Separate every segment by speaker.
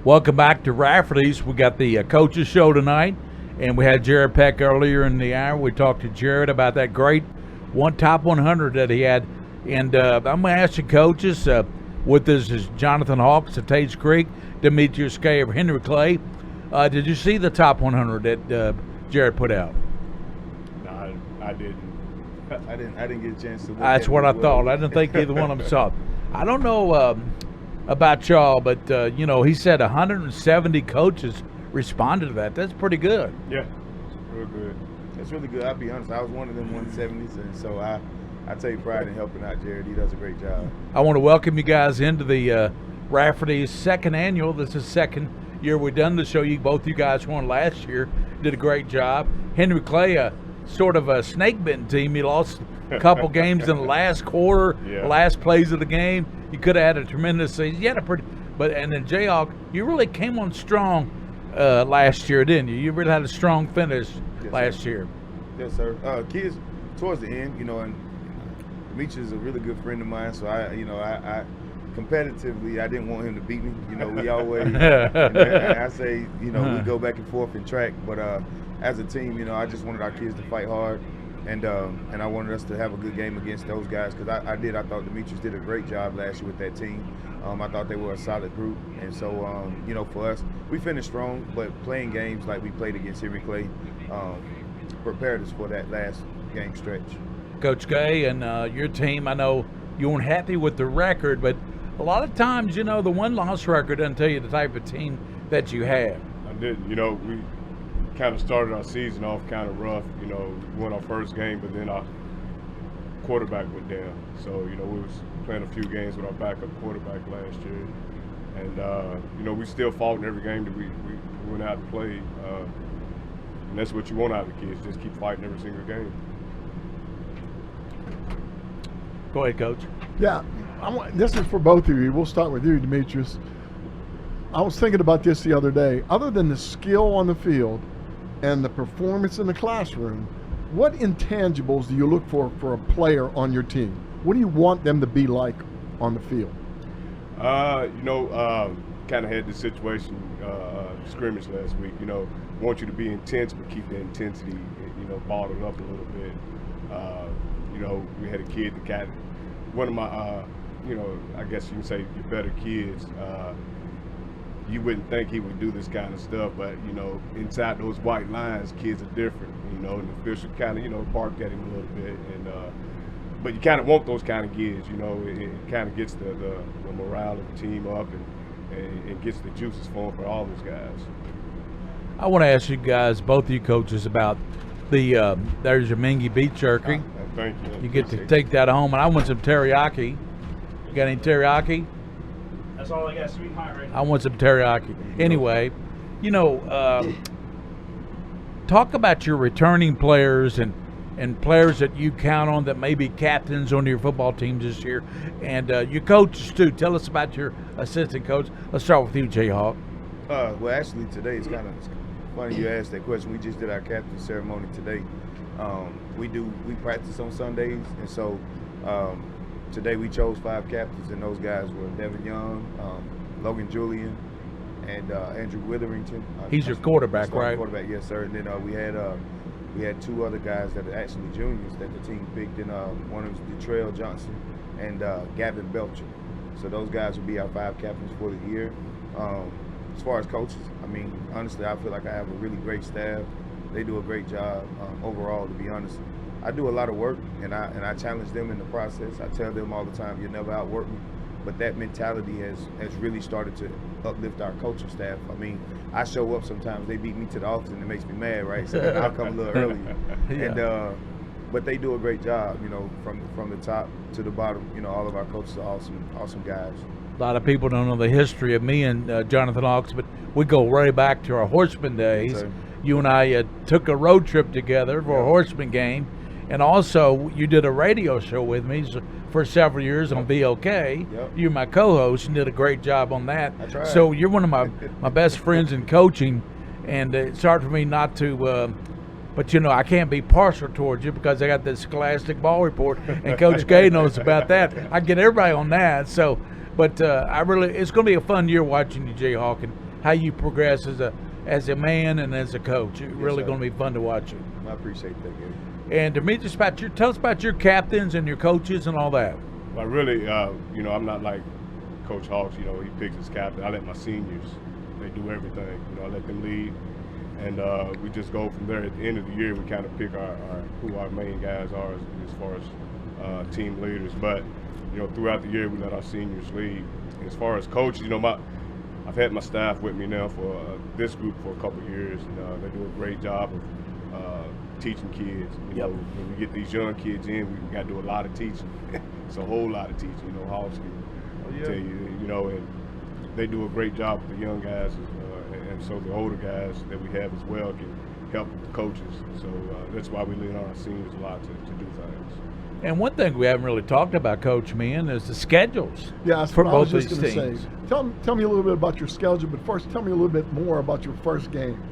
Speaker 1: Welcome back to Rafferty's. We got the coaches show tonight, and we had Jared Peck earlier in the hour. We talked to Jared about that great top 100 that he had. And I'm going to ask you, coaches, with us is Jonathan Hawks of Tates Creek, Demetrius Gay of Henry Clay. Did you see the top 100 that Jared put out?
Speaker 2: No, I didn't. I didn't get a chance to look
Speaker 1: That's
Speaker 2: at
Speaker 1: what
Speaker 2: it
Speaker 1: I
Speaker 2: as
Speaker 1: thought.
Speaker 2: well.
Speaker 1: I didn't think either one of them saw it. I don't know about y'all, but, he said 170 coaches responded to that. That's pretty good.
Speaker 2: Yeah, real good.
Speaker 3: That's really good. I'll be honest. I was one of them 170s, and so I take pride in helping out Jared. He does a great job.
Speaker 1: I want to welcome you guys into the Rafferty's second annual. This is second year we've done the show. Both you guys won last year. Did a great job. Henry Clay, sort of a snake-bitten team. He lost a couple games in the last quarter, last plays of the game. You could have had a tremendous season. You had and then Jayhawk, you really came on strong last year, didn't you? You really had a strong finish last year.
Speaker 3: Yes, sir. Kids, towards the end, and Meech is a really good friend of mine, so I competitively, I didn't want him to beat me. We always, I say, we go back and forth in track, but as a team, I just wanted our kids to fight hard, and I wanted us to have a good game against those guys, because I thought Demetrius did a great job last year with that team. I thought they were a solid group, and so, for us, we finished strong, but playing games like we played against Henry Clay prepared us for that last game stretch.
Speaker 1: Coach Gay and your team, I know you weren't happy with the record, but a lot of times, the one-loss record doesn't tell you the type of team that you have.
Speaker 2: I didn't. We kind of started our season off kind of rough. We won our first game, but then our quarterback went down. So, we was playing a few games with our backup quarterback last year. And, we still fought in every game that we went out and played. And that's what you want out of the kids, just keep fighting every single game.
Speaker 1: Go ahead, Coach.
Speaker 4: Yeah, this is for both of you. We'll start with you, Demetrius. I was thinking about this the other day. Other than the skill on the field and the performance in the classroom, what intangibles do you look for a player on your team? What do you want them to be like on the field?
Speaker 2: Kind of had this situation, scrimmage last week. Want you to be intense, but keep the intensity, bottled up a little bit. We had a kid that got one of my, I guess you can say your better kids. You wouldn't think he would do this kind of stuff, but inside those white lines, kids are different. And the official kind of barked at him a little bit, and but you kind of want those kind of kids. It kind of gets the morale of the team up and gets the juices flowing for all those guys.
Speaker 1: I want to ask you guys, both of you coaches, about the there's your Mingua beef jerky.
Speaker 2: Thank you.
Speaker 1: You get to take that home, and I want some teriyaki. You got any teriyaki?
Speaker 5: That's all I got, sweet hot right now.
Speaker 1: I want some teriyaki. Anyway, talk about your returning players and players that you count on that may be captains on your football teams this year, and your coaches too. Tell us about your assistant coach. Let's start with you, Jayhawk.
Speaker 3: Well, actually, today it's kind of funny you asked that question. We just did our captain ceremony today. We practice on Sundays, and so today we chose 5 captains, and those guys were Devin Young, Logan Julian, and Andrew Witherington.
Speaker 1: He's your quarterback, right?
Speaker 3: Quarterback, yes, sir. And then we had 2 other guys that are actually juniors that the team picked, and one of them was Detrell Johnson and Gavin Belcher. So those guys will be our 5 captains for the year. As far as coaches, honestly, I feel like I have a really great staff. They do a great job overall, to be honest. I do a lot of work, and I challenge them in the process. I tell them all the time, you'll never outwork me. But that mentality has really started to uplift our coaching staff. I show up sometimes, they beat me to the office, and it makes me mad, right? So I'll come a little earlier.
Speaker 1: Yeah.
Speaker 3: But they do a great job, from the top to the bottom. All of our coaches are awesome guys.
Speaker 1: A lot of people don't know the history of me and Jonathan Hawks, but we go way back to our horseman days.
Speaker 3: Yes,
Speaker 1: you and I took a road trip together for a horseman game, and also you did a radio show with me for several years on VOK.
Speaker 3: Yep.
Speaker 1: You're my co-host and did a great job on that.
Speaker 3: I tried.
Speaker 1: So you're one of my best friends in coaching, and it's hard for me not to but I can't be partial towards you because I got this Scholastic Ball Report, and Coach Gay knows about that. I get everybody on that. So, but it's going to be a fun year watching you, Jayhawk, how you progress as a man and as a coach. It's really
Speaker 3: sir.
Speaker 1: going to be fun to watch you.
Speaker 3: I appreciate that, Gary.
Speaker 1: And Demetrius, tell us about your captains and your coaches and all that.
Speaker 2: But really, you know, I'm not like Coach Hawks. You know, he picks his captain. I let my seniors, they do everything. You know, I let them lead, and we just go from there. At the end of the year, we kind of pick who our main guys are as far as team leaders. But you know, throughout the year, we let our seniors lead. As far as coaches, you know, I've had my staff with me now for this group for a couple of years, and they do a great job of teaching kids. You know, when we get these young kids in, we got to do a lot of teaching. It's a whole lot of teaching. You know, Hawks can tell you, you know, and they do a great job with the young guys, and so the older guys that we have as well can help the coaches. So that's why we lean on our seniors a lot to do things.
Speaker 1: And one thing we haven't really talked about, Coach Meehan, is the schedules for both these teams.
Speaker 4: Tell me a little bit about your schedule, but first tell me a little bit more about your first game.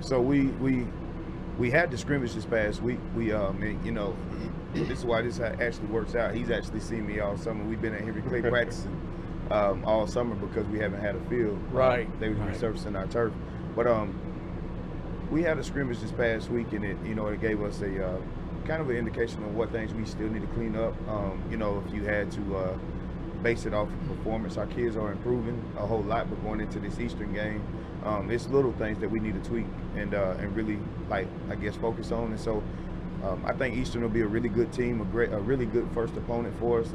Speaker 3: So we had the scrimmage this past week. And, you know, this is why this actually works out. He's actually seen me all summer. We've been at Henry Clay practicing all summer because we haven't had a field.
Speaker 1: Right.
Speaker 3: They was resurfacing our turf. But we had a scrimmage this past week, and it gave us a kind of an indication of what things we still need to clean up. You know, if you had to base it off of performance, our kids are improving a whole lot, but going into this Eastern game, it's little things that we need to tweak and really, like, I guess, focus on. And so I think Eastern will be a really good team, a really good first opponent for us.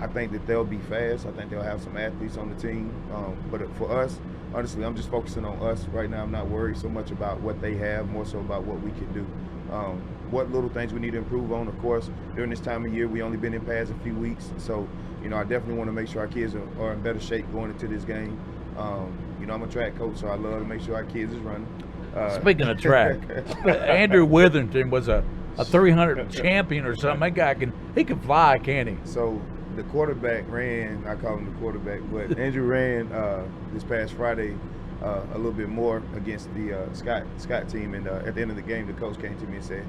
Speaker 3: I think that they'll be fast. I think they'll have some athletes on the team. But for us, honestly, I'm just focusing on us right now. I'm not worried so much about what they have, more so about what we can do. What little things we need to improve on. Of course, during this time of year, we only been in pads a few weeks. So, you know, I definitely want to make sure our kids are in better shape going into this game. You know, I'm a track coach, so I love to make sure our kids is running.
Speaker 1: Speaking of track, Andrew Witherington was a 300 champion or something. That guy he can fly, can't he?
Speaker 3: So the quarterback ran, I call him the quarterback, but Andrew ran this past Friday a little bit more against the Scott team, and at the end of the game, the coach came to me and said,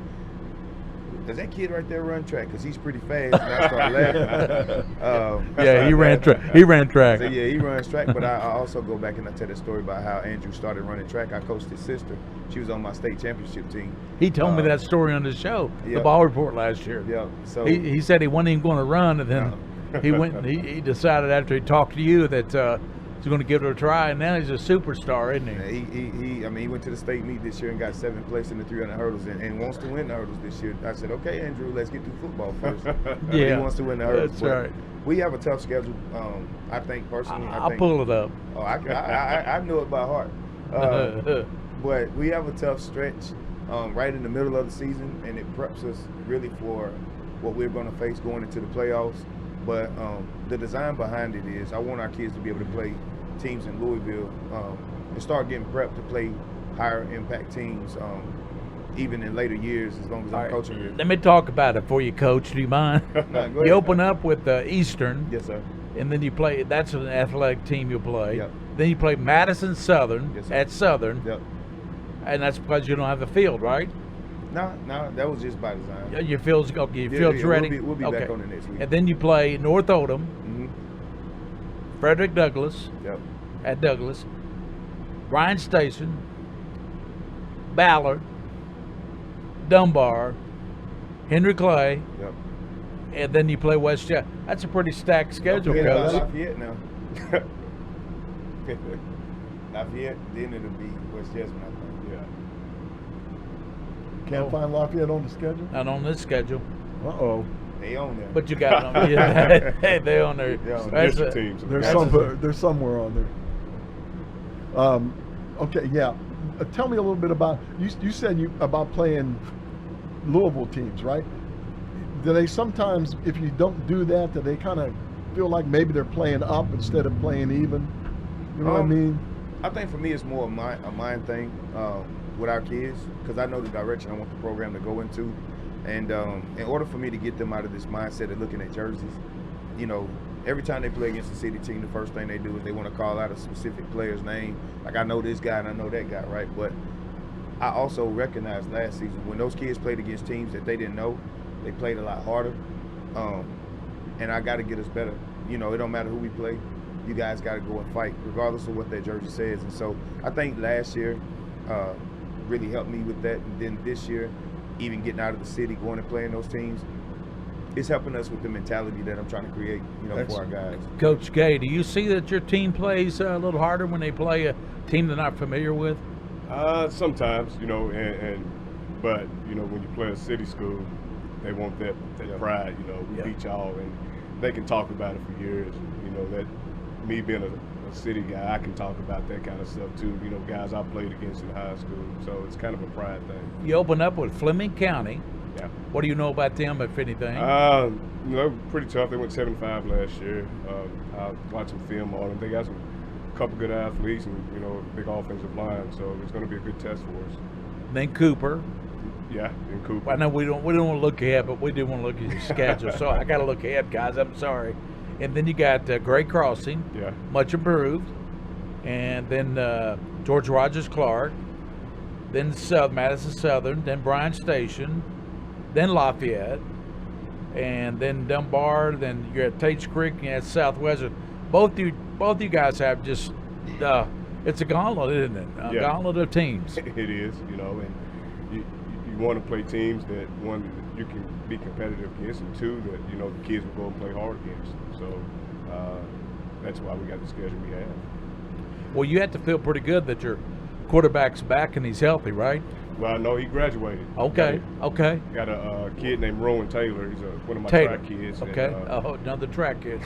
Speaker 3: "Does that kid right there run track? Because he's pretty fast." And I started laughing.
Speaker 1: Yeah, he ran track. He ran track.
Speaker 3: So yeah, he runs track. But I also go back and I tell the story about how Andrew started running track. I coached his sister. She was on my state championship team.
Speaker 1: He told me that story on the show, the Ball Report last year.
Speaker 3: Yeah. So
Speaker 1: he said he wasn't even going to run, and then he went and he decided after he talked to you that he's going to give it a try, and now he's a superstar, isn't he?
Speaker 3: I mean, he went to the state meet this year and got 7th place in the 300 hurdles and wants to win the hurdles this year. I said, okay, Andrew, let's get through football first.
Speaker 1: Yeah,
Speaker 3: he wants to win the hurdles.
Speaker 1: That's right.
Speaker 3: We have a tough schedule. I think personally,
Speaker 1: I'll pull it up.
Speaker 3: Oh, I know it by heart. But we have a tough stretch right in the middle of the season, and it preps us really for what we're going to face going into the playoffs. But the design behind it is I want our kids to be able to play teams in Louisville and start getting prepped to play higher impact teams even in later years as long as I'm coaching here.
Speaker 1: Let me talk about it for you, Coach. Do you mind? You open up with Eastern.
Speaker 3: Yes, sir.
Speaker 1: And then you play, that's an athletic team you play.
Speaker 3: Yep.
Speaker 1: Then you play Madison Southern at Southern.
Speaker 3: Yep.
Speaker 1: And that's because you don't have the field, right?
Speaker 3: No, that was just by design.
Speaker 1: Your field's okay. Your field's ready.
Speaker 3: We'll be back on it next week.
Speaker 1: And then you play North Odom, Frederick Douglass at Douglass, Bryan Station, Ballard, Dunbar, Henry Clay, and then you play West Chester. That's a pretty stacked schedule, Coach.
Speaker 3: Lafayette now. Lafayette, then it'll be West Chester, I think.
Speaker 4: Can't find Lafayette on the schedule?
Speaker 1: Not on this schedule.
Speaker 4: Uh-oh.
Speaker 3: They own there.
Speaker 1: But you got them. Yeah, hey, they own there.
Speaker 2: District teams.
Speaker 4: There's somewhere on there. Okay, yeah. Tell me a little bit about, you said about playing Louisville teams, right? Do they sometimes, if you don't do that, do they kind of feel like maybe they're playing up instead of playing even? You know what I mean?
Speaker 3: I think for me it's more a mind thing with our kids, because I know the direction I want the program to go into. And in order for me to get them out of this mindset of looking at jerseys, you know, every time they play against the city team, the first thing they do is they want to call out a specific player's name. Like, I know this guy and I know that guy, right? But I also recognized last season when those kids played against teams that they didn't know, they played a lot harder. And I got to get us better. You know, it don't matter who we play. you guys got to go and fight, regardless of what that jersey says. And so I think last year really helped me with that. And then this year, even getting out of the city, going and playing those teams, it's helping us with the mentality that I'm trying to create, for our guys.
Speaker 1: Coach Gay, do you see that your team plays a little harder when they play a team they're not familiar with?
Speaker 2: Sometimes, but when you play a city school, they want that pride. We beat y'all, and they can talk about it for years. That me being a city guy, I can talk about that kind of stuff too. Guys I played against in high school, so it's kind of a pride thing.
Speaker 1: You open up with Fleming County.
Speaker 2: Yeah.
Speaker 1: What do you know about them, if anything?
Speaker 2: Pretty tough. They went 7-5 last year. I watched some film on them. They got some couple good athletes and a big offensive line, so it's going to be a good test for us.
Speaker 1: Then Cooper.
Speaker 2: Yeah, in Cooper.
Speaker 1: I know we don't want to look ahead, but we do want to look at your schedule. So I got to look ahead, guys. I'm sorry. And then you got Gray Crossing.
Speaker 2: Yeah.
Speaker 1: Much improved. And then George Rogers Clark. Then Madison Southern. Then Bryan Station. Then Lafayette. And then Dunbar. Then you're at Tates Creek and at Southwestern. Both you guys have just it's a gauntlet, isn't it? A gauntlet of teams.
Speaker 2: It is, and you want to play teams that, one, that you can be competitive against, and two, that the kids will go and play hard against. So that's why we got the schedule we have.
Speaker 1: Well, you have to feel pretty good that your quarterback's back and he's healthy, right?
Speaker 2: Well, no, he graduated.
Speaker 1: Okay.
Speaker 2: Got a kid named Rowan Taylor. He's one of my
Speaker 1: Taylor.
Speaker 2: track kids.
Speaker 1: Okay.
Speaker 2: And,
Speaker 1: another track kid.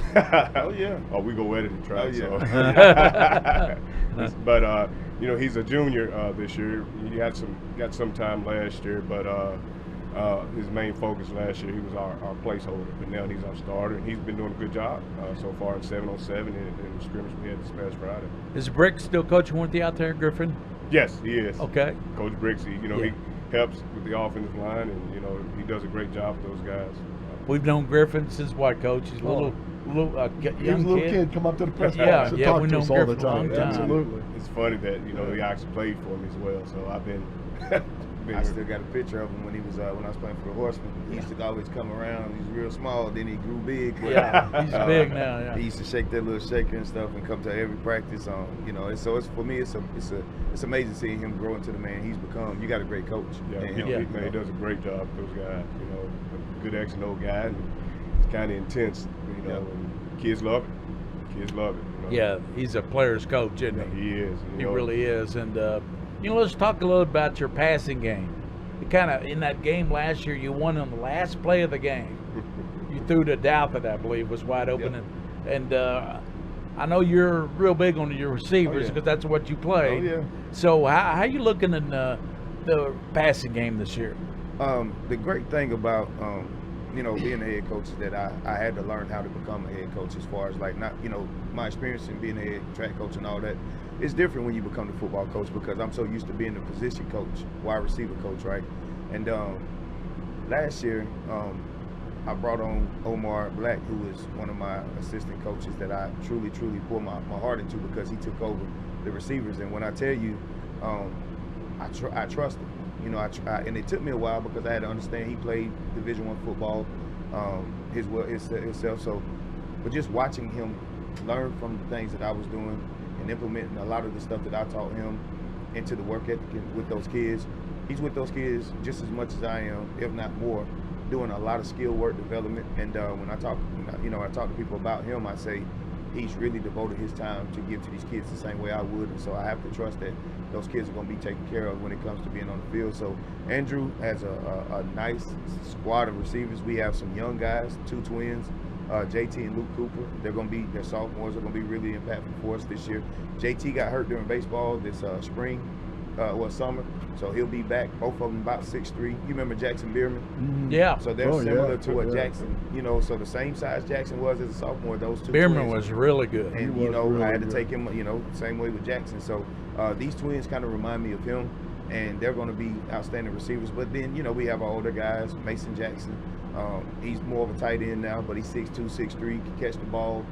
Speaker 2: Oh yeah. Oh, we go at it in track.
Speaker 3: Oh, yeah.
Speaker 2: So. But he's a junior this year. He got some time last year, but his main focus last year, he was our placeholder. But now he's our starter, and he's been doing a good job so far in 7-on-7 in the scrimmage we had this past Friday.
Speaker 1: Is Brick still coaching with you out there, Griffin?
Speaker 2: Yes, he is.
Speaker 1: Okay.
Speaker 2: Coach Brixie, he helps with the offensive line, and he does a great job with those guys.
Speaker 1: We've known Griffin since what, Coach? He's a little young
Speaker 4: little kid come up to the press
Speaker 1: Yeah,
Speaker 4: box and
Speaker 1: yeah,
Speaker 4: talk
Speaker 1: we
Speaker 4: to
Speaker 1: know
Speaker 4: us all the
Speaker 1: Griffin a long
Speaker 4: time.
Speaker 1: time.
Speaker 4: Absolutely.
Speaker 2: It's funny that he actually played for me as well. So I've been.
Speaker 3: I still got a picture of him when he was when I was playing for the Horsemen. He used to always come around. He's real small. Then he grew big.
Speaker 1: Yeah, he's big now. Yeah.
Speaker 3: He used to shake that little shaker and stuff and come to every practice. And so it's for me. It's amazing seeing him grow into the man he's become. You got a great coach.
Speaker 2: Yeah,
Speaker 3: and
Speaker 2: he does a great job with those guys. A good X and O guy, and it's kind of intense. And kids love it. Kids love it.
Speaker 1: Yeah, he's a player's coach, isn't he?
Speaker 2: He is.
Speaker 1: He really is. And let's talk a little about your passing game. You kind of in that game last year, you won on the last play of the game. You threw to Douthit, I believe, was wide open, and I know you're real big on your receivers because that's what you play.
Speaker 3: Oh yeah.
Speaker 1: So how you looking in the passing game this year?
Speaker 3: The great thing about being a head coach is that I had to learn how to become a head coach, as far as my experience in being a head track coach and all that. It's different when you become the football coach, because I'm so used to being the position coach, wide receiver coach, right? And last year, I brought on Omar Black, who is one of my assistant coaches that I truly pour my heart into, because he took over the receivers. And when I tell you, I trust him. And it took me a while because I had to understand he played Division I football himself. So, but just watching him learn from the things that I was doing and implementing a lot of the stuff that I taught him into the work ethic with those kids. He's with those kids just as much as I am, if not more, doing a lot of skill work development. And when I talk to people about him, I say he's really devoted his time to give to these kids the same way I would. And so I have to trust that those kids are going to be taken care of when it comes to being on the field. So Andrew has a nice squad of receivers. We have some young guys, 2 twins, JT and Luke Cooper. They're sophomores. They're going to be really impactful for us this year. JT got hurt during baseball this summer, so he'll be back. Both of them about 6'3". You remember Jackson Bierman?
Speaker 1: Mm-hmm. Yeah.
Speaker 3: So they're similar to what Jackson, so the same size Jackson was as a sophomore. Those 2
Speaker 1: Bierman
Speaker 3: twins
Speaker 1: was really good.
Speaker 3: And
Speaker 4: really
Speaker 3: I had to
Speaker 4: good.
Speaker 3: take him, same way with Jackson. So these twins kind of remind me of him, and they're going to be outstanding receivers. But then we have our older guys, Mason Jackson. He's more of a tight end now, but he's 6'2", 6'3", can catch the ball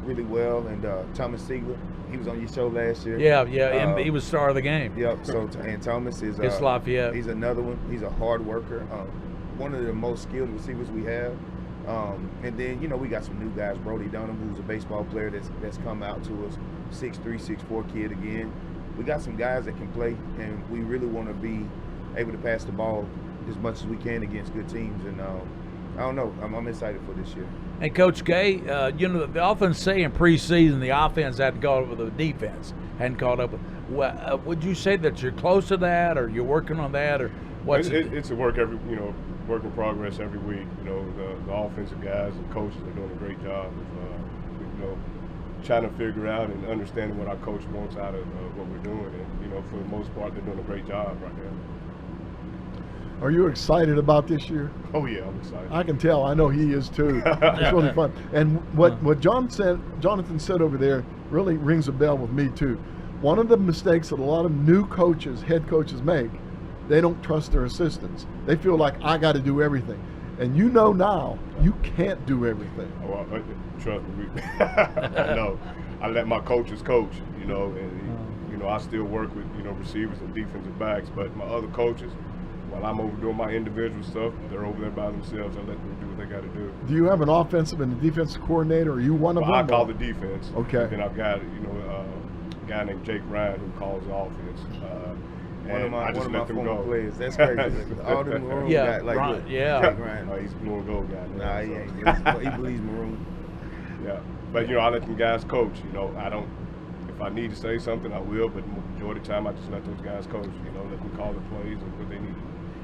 Speaker 3: really well. And Thomas Siegler, he was on your show last year.
Speaker 1: Yeah, and he was star of the game.
Speaker 3: Yep. So and Thomas is
Speaker 1: Lafayette.
Speaker 3: He's another one. He's a hard worker. One of the most skilled receivers we have. And then, you know, we got some new guys. Brody Dunham, who's a baseball player that's come out to us, 6'3", 6'4" kid again. We got some guys that can play, and we really want to be able to pass the ball as much as we can against good teams. And I don't know. I'm excited for this year.
Speaker 1: And Coach Gay, you know, they often say in preseason the offense hadn't caught up with the defense, hadn't caught up. Well, would you say that you're close to that, or you're working on that, or what's
Speaker 2: it's a work in progress every week. You know, the offensive guys and coaches are doing a great job of, you know, trying to figure out and understanding what our coach wants out of what we're doing. And, you know, for the most part, they're doing a great job right now.
Speaker 4: Are you excited about this year?
Speaker 2: Oh yeah, I'm excited.
Speaker 4: I can tell. I know he is too. It's really fun. And what Jonathan said over there really rings a bell with me too. One of the mistakes that a lot of new coaches, head coaches make, they don't trust their assistants. They feel like I got to do everything. And you know now, you can't do everything.
Speaker 2: Oh, trust me. No, I let my coaches coach. You know, and you know, I still work with, you know, receivers and defensive backs, but my other coaches, while I'm over doing my individual stuff, they're over there by themselves. I let them do what they got to do.
Speaker 4: Do you have an offensive and a defensive coordinator? Are you one of them?
Speaker 2: I call the defense.
Speaker 4: Okay.
Speaker 2: And then I've got, you know, a guy named Jake Ryan who calls the offense.
Speaker 3: One of my former
Speaker 2: go.
Speaker 3: players. That's crazy. All them maroon
Speaker 1: Yeah,
Speaker 3: guys, like
Speaker 1: Ron,
Speaker 3: look,
Speaker 1: yeah.
Speaker 3: Jake Ryan.
Speaker 2: Oh, he's a blue and gold guy.
Speaker 3: Nah, he ain't. He believes maroon.
Speaker 2: Yeah, but you know, I let them guys coach. You know, I don't. If I need to say something, I will. But the majority of the time, I just let those guys coach. You know, let them call the plays and what they need.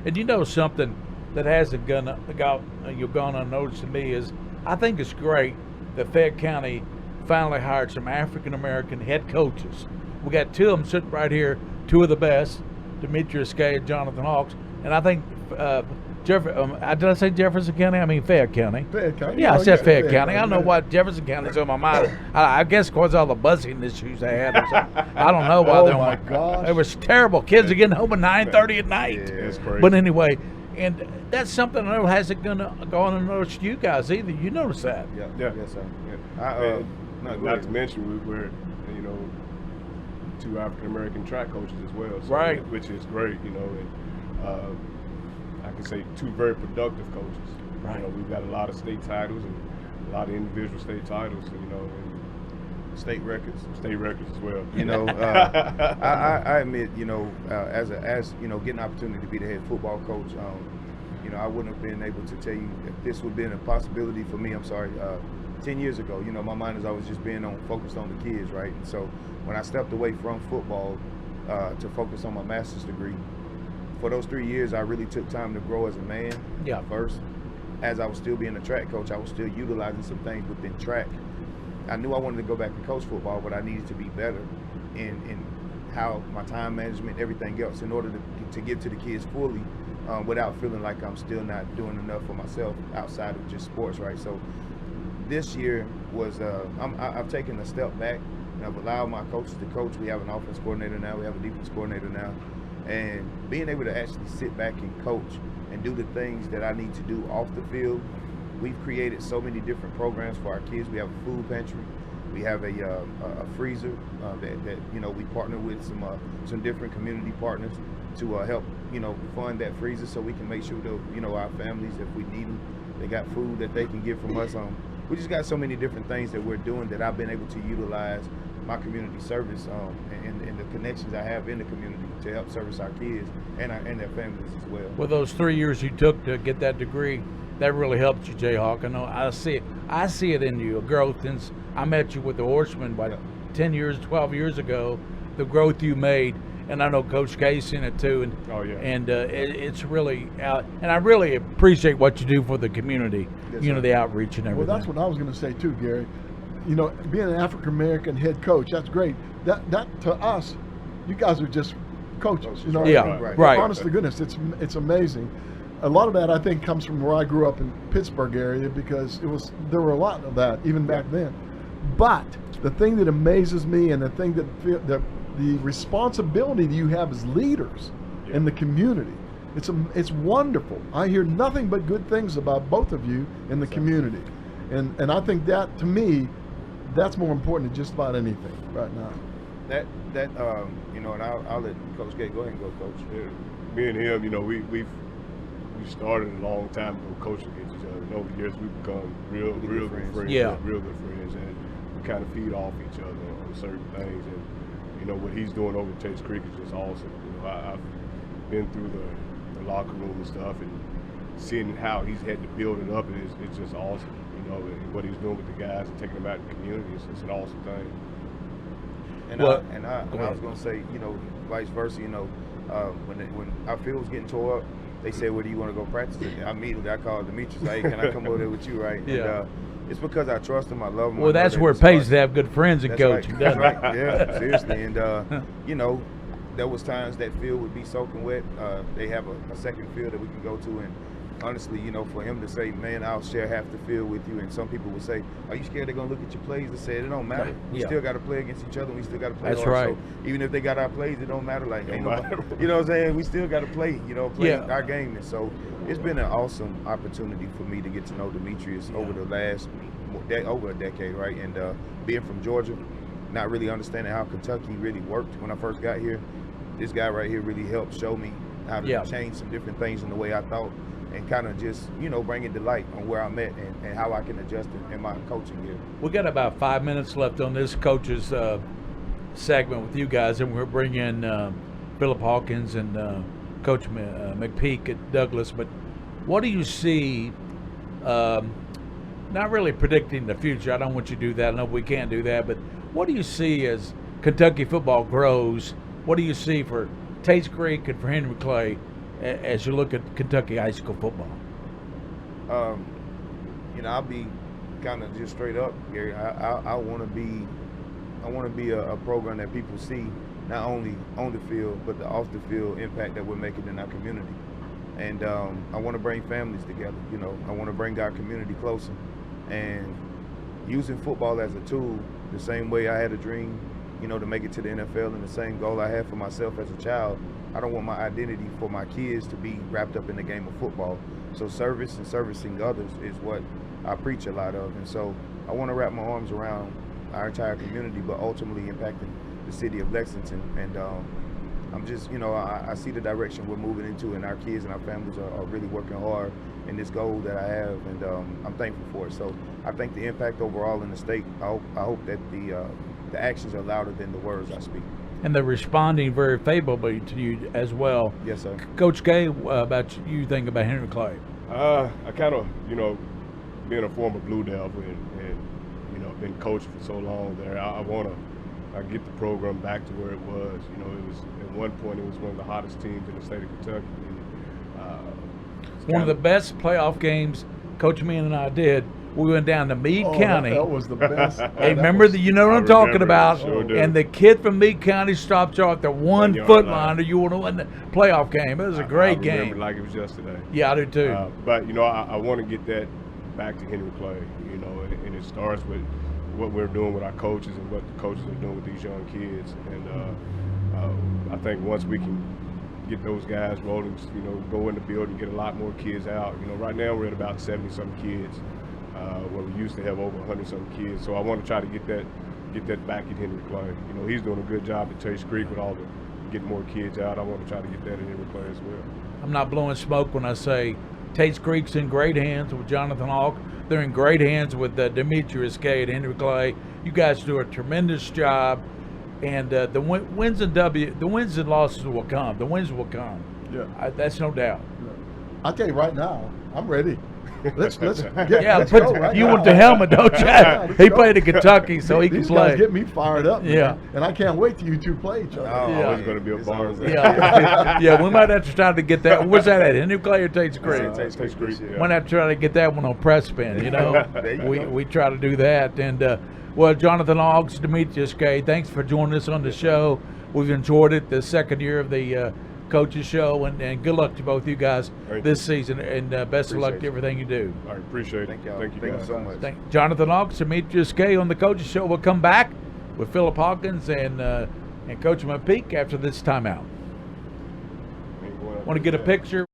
Speaker 1: And you know something that hasn't gone unnoticed to me is I think it's great that Fayette County finally hired some African American head coaches. We got two of them sitting right here, two of the best, Demetrius Gay and Jonathan Hawks. And I think did I say Jefferson County? I mean Fayette County.
Speaker 4: Fayette County.
Speaker 1: Yeah, I said Fayette County. I
Speaker 4: County.
Speaker 1: don't know why Jefferson County's on my mind. I guess because all the buzzing issues they had. Or something. I don't know why.
Speaker 4: Oh
Speaker 1: they're
Speaker 4: my
Speaker 1: like,
Speaker 4: gosh.
Speaker 1: It was terrible. Kids are getting home at 9:30 at night.
Speaker 2: Yeah, it's crazy.
Speaker 1: But anyway, and that's something I know hasn't gone unnoticed to you guys either. You notice that.
Speaker 3: Yeah.
Speaker 2: Yeah.
Speaker 3: Yes, sir.
Speaker 2: Yeah.
Speaker 3: Not
Speaker 2: Not to mention we're you know, two African American track coaches as well. So,
Speaker 1: Right.
Speaker 2: Which is great. You know, and I can say two very productive coaches.
Speaker 1: Right.
Speaker 2: You know, we've got a lot of state titles and a lot of individual state titles. You know, and
Speaker 3: state records.
Speaker 2: state records as well.
Speaker 3: You know, I admit, you know, as you know, getting an opportunity to be the head football coach, you know, I wouldn't have been able to tell you if this would have been a possibility for me. I'm sorry, 10 years ago. You know, my mind is always just being focused on the kids, right? And so when I stepped away from football to focus on my master's degree, for those 3 years, I really took time to grow as a man.
Speaker 1: Yeah.
Speaker 3: First, as I was still being a track coach, I was still utilizing some things within track. I knew I wanted to go back and coach football, but I needed to be better in how my time management, everything else, in order to give to the kids fully, without feeling like I'm still not doing enough for myself outside of just sports, right? So this year was, I've taken a step back, and I've allowed my coaches to coach. We have an offense coordinator now, we have a defense coordinator now, and being able to actually sit back and coach and do the things that I need to do off the field. We've created so many different programs for our kids. We have a food pantry. We have a freezer that you know, we partner with some different community partners to help, you know, fund that freezer so we can make sure that, you know, our families, if we need them, they got food that they can get from us. We just got so many different things that we're doing that I've been able to utilize my community service and the connections I have in the community to help service our kids and their families as well.
Speaker 1: Well, those 3 years you took to get that degree, that really helped you, Jayhawk. I know I see it in you, a growth since I met you with the Horsemen, 10 years, 12 years ago, the growth you made. And I know Coach K's in it too. And,
Speaker 2: Oh, yeah.
Speaker 1: And it's really out. And I really appreciate what you do for the community,
Speaker 3: Yes,
Speaker 1: you know,
Speaker 3: sir.
Speaker 1: the outreach and everything.
Speaker 4: Well, that's what I was going to say too, Gary. You know, being an African American head coach, that's great. That to us, you guys are just coaches. You know,
Speaker 1: Yeah,
Speaker 3: Right.
Speaker 1: right.
Speaker 4: Honest to goodness, it's amazing. A lot of that I think comes from where I grew up in Pittsburgh area because there were a lot of that even back then. But the thing that amazes me and the thing that the responsibility that you have as leaders in the community, it's wonderful. I hear nothing but good things about both of you in the community, and I think that to me, that's more important than just about anything right now.
Speaker 3: That you know, and I'll let Coach Gay go ahead and go, Coach.
Speaker 2: Yeah, me and him, you know, we started a long time ago coaching against each other. and over the years we've become real good friends.
Speaker 1: Yeah.
Speaker 2: Real good friends, and we kind of feed off each other on certain things. And you know what he's doing over at Tates Creek is just awesome. You know, I've been through the locker room and stuff, and seeing how he's had to build it up, and it's just awesome. You know, and what he's doing with the guys and taking them out in the community, it's an awesome thing.
Speaker 3: And I was gonna say, you know, vice versa. You know, when our field was getting tore up, they said, "Where do you want to go practice?" And immediately I called Demetrius, like, "Hey, can I come over there with you?" Right?
Speaker 1: Yeah.
Speaker 3: And, it's because I trust him. I love him.
Speaker 1: Well, that's where it pays to have good friends and coaching,
Speaker 3: That's
Speaker 1: doesn't
Speaker 3: right. Yeah, seriously. And you know, there was times that field would be soaking wet. They have a second field that we can go to, and honestly, you know, for him to say, "Man, I'll share half the field with you," and some people would say, "Are you scared they're gonna look at your plays?" I said, "It don't matter. We still got to play against each other. We still got to play
Speaker 1: That's
Speaker 3: hard.
Speaker 1: right.
Speaker 3: So even if they got our plays, it don't matter. Like, ain't nobody, you know what I'm saying? We still got to play. You know, play our game." And so it's been an awesome opportunity for me to get to know Demetrius over the last over a decade, right? And being from Georgia, not really understanding how Kentucky really worked when I first got here. This guy right here really helped show me how to change some different things in the way I thought, and kind of just, you know, bring it to light on where I'm at and how I can adjust in my coaching here.
Speaker 1: We got about 5 minutes left on this coaches segment with you guys, and we're bringing Philip Hawkins and Coach McPeak at Douglas. But what do you see? Not really predicting the future. I don't want you to do that. I know we can't do that. But what do you see as Kentucky football grows? What do you see for Tates Creek and for Henry Clay as you look at Kentucky high school football?
Speaker 3: You know, I'll be kind of just straight up, Gary. I want to be a program that people see not only on the field but the off the field impact that we're making in our community. And I want to bring families together. You know, I want to bring our community closer, and using football as a tool, the same way I had a dream, you know, to make it to the NFL, and the same goal I had for myself as a child. I don't want my identity for my kids to be wrapped up in the game of football. So service and servicing others is what I preach a lot of. And so I want to wrap my arms around our entire community, but ultimately impacting the city of Lexington. And I'm just, you know, I see the direction we're moving into, and our kids and our families are really working hard in this goal that I have, and I'm thankful for it. So I think the impact overall in the state, I hope that the actions are louder than the words I speak.
Speaker 1: And they're responding very favorably to you as well.
Speaker 3: Yes, sir.
Speaker 1: Coach K, about you think about Henry Clay?
Speaker 2: I kind of, you know, being a former Blue Devil and you know, been coaching for so long there, I want to get the program back to where it was. You know, it was at one point it was one of the hottest teams in the state of Kentucky. And,
Speaker 1: one of the best playoff games Coach Meehan and I did. We went down to Meade County.
Speaker 4: That was the best.
Speaker 1: Hey, remember you know what I'm talking about?
Speaker 2: Sure do.
Speaker 1: And the kid from Meade County stopped you at the 1 foot line, or you want to win the playoff game. It was a great game.
Speaker 2: I remember like it was yesterday.
Speaker 1: Yeah, I do too.
Speaker 2: But you know, I want to get that back to Henry Clay. You know, and it starts with what we're doing with our coaches and what the coaches are doing with these young kids. And I think once we can get those guys rolling, you know, go in the building, get a lot more kids out. You know, right now we're at about 70-some kids, where we used to have over 100-some kids. So I want to try to get that back at Henry Clay. You know, he's doing a good job at Tates Creek with all the getting more kids out. I want to try to get that at Henry Clay as well.
Speaker 1: I'm not blowing smoke when I say Tates Creek's in great hands with Jonathan Hawk. They're in great hands with Demetrius K at Henry Clay. You guys do a tremendous job, and the wins and losses will come. The wins will come.
Speaker 4: Yeah,
Speaker 1: that's no doubt.
Speaker 4: I'll tell you right now, I'm ready. Let's
Speaker 1: Let's
Speaker 4: go right
Speaker 1: you
Speaker 4: now.
Speaker 1: want the helmet, don't you?
Speaker 4: Yeah,
Speaker 1: He played in Kentucky, so he can
Speaker 4: These
Speaker 1: play.
Speaker 4: guys get me fired up, man.
Speaker 1: Yeah.
Speaker 4: And I can't wait till you two play each other.
Speaker 2: Oh,
Speaker 1: Yeah.
Speaker 2: it's going to be a barn.
Speaker 1: Yeah, we might have to try to get that. Where's that at? Henry Clay or Tates Creek?
Speaker 2: Tates Creek. Yeah.
Speaker 1: Might have to try to get that one on PrepSpin, you know. we try to do that. And, well, Jonathan Hawks, Demetrius K, thanks for joining us on the show. We've enjoyed it, the second year of the coaches show, and good luck to both you guys this season, and best of luck to everything you do.
Speaker 2: I appreciate it.
Speaker 3: Thank y'all.
Speaker 2: Thank you
Speaker 3: Thank
Speaker 2: guys.
Speaker 3: you so much.
Speaker 1: Jonathan Hawks, Demetrius K on the coaches show. We'll come back with Philip Hawkins and Coach McPeak after this timeout. Want to get a picture?